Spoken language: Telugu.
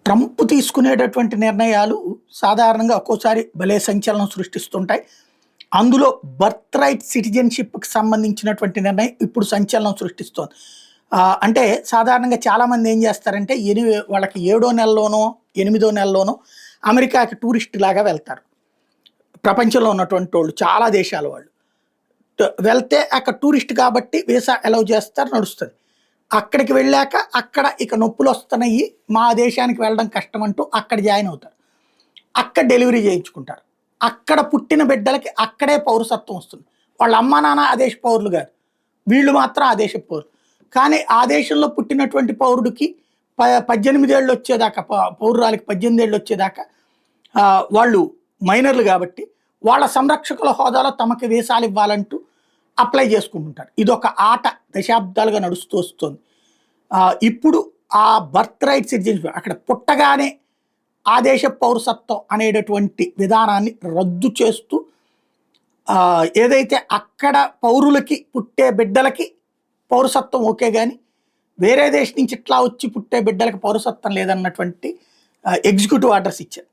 ట్రంప్ తీసుకునేటటువంటి నిర్ణయాలు సాధారణంగా ఒక్కోసారి భలే సంచలనం సృష్టిస్తుంటాయి. అందులో బర్త్ రైట్ సిటిజన్‌షిప్‌కి సంబంధించినటువంటి నిర్ణయం ఇప్పుడు సంచలనం సృష్టిస్తోంది. అంటే సాధారణంగా చాలామంది ఏం చేస్తారంటే వాళ్ళకి ఏడో నెలలోనో, ఎనిమిదో నెలలోనో అమెరికాకి టూరిస్ట్‌లాగా వెళ్తారు. ప్రపంచంలో ఉన్నటువంటోళ్ళు చాలా దేశాల వాళ్ళు. వెళ్తే అక్కడ టూరిస్ట్ కాబట్టి వీసా అలౌ చేస్తారు, నడుస్తది. అక్కడికి వెళ్ళాక అక్కడ ఇక నొప్పులొస్తున్నాయి, మా దేశానికి వెళ్ళడం కష్టమంటూ అక్కడ జాయిన్ అవుతారు. అక్కడ డెలివరీ చేయించుకుంటారు. అక్కడ పుట్టిన బిడ్డలకి అక్కడే పౌరసత్వం వస్తుంది. వాళ్ళ అమ్మా, నాన్న ఆ దేశ పౌరులు గాదు. వీళ్ళు మాత్రం ఆ దేశపు పౌరులు. కానీ ఆ దేశంలో పుట్టినటువంటి పౌరుడికి 18 ఏళ్ళు వచ్చేదాకా పౌరురాలికి 18 ఏళ్ళు వచ్చేదాకా వాళ్ళు మైనర్లు కాబట్టి వాళ్ళ సంరక్షకుల హోదాలో తమకి వీసాలు ఇవ్వాలంటూ అప్లై చేసుకుంటుంటారు. ఇదొక ఆట దశాబ్దాలుగా నడుస్తూ వస్తుంది. ఇప్పుడు ఆ బర్త్ రైట్ సిటిజన్షిప్ అక్కడ పుట్టగానే ఆ దేశ పౌరసత్వం అనేటటువంటి విధానాన్ని రద్దు చేస్తూ ఏదైతే అక్కడ పౌరులకి పుట్టే బిడ్డలకి పౌరసత్వం ఓకే కానీ వేరే దేశం నుంచి ఇట్లా వచ్చి పుట్టే బిడ్డలకి పౌరసత్వం లేదన్నటువంటి ఎగ్జిక్యూటివ్ ఆర్డర్స్ ఇచ్చారు.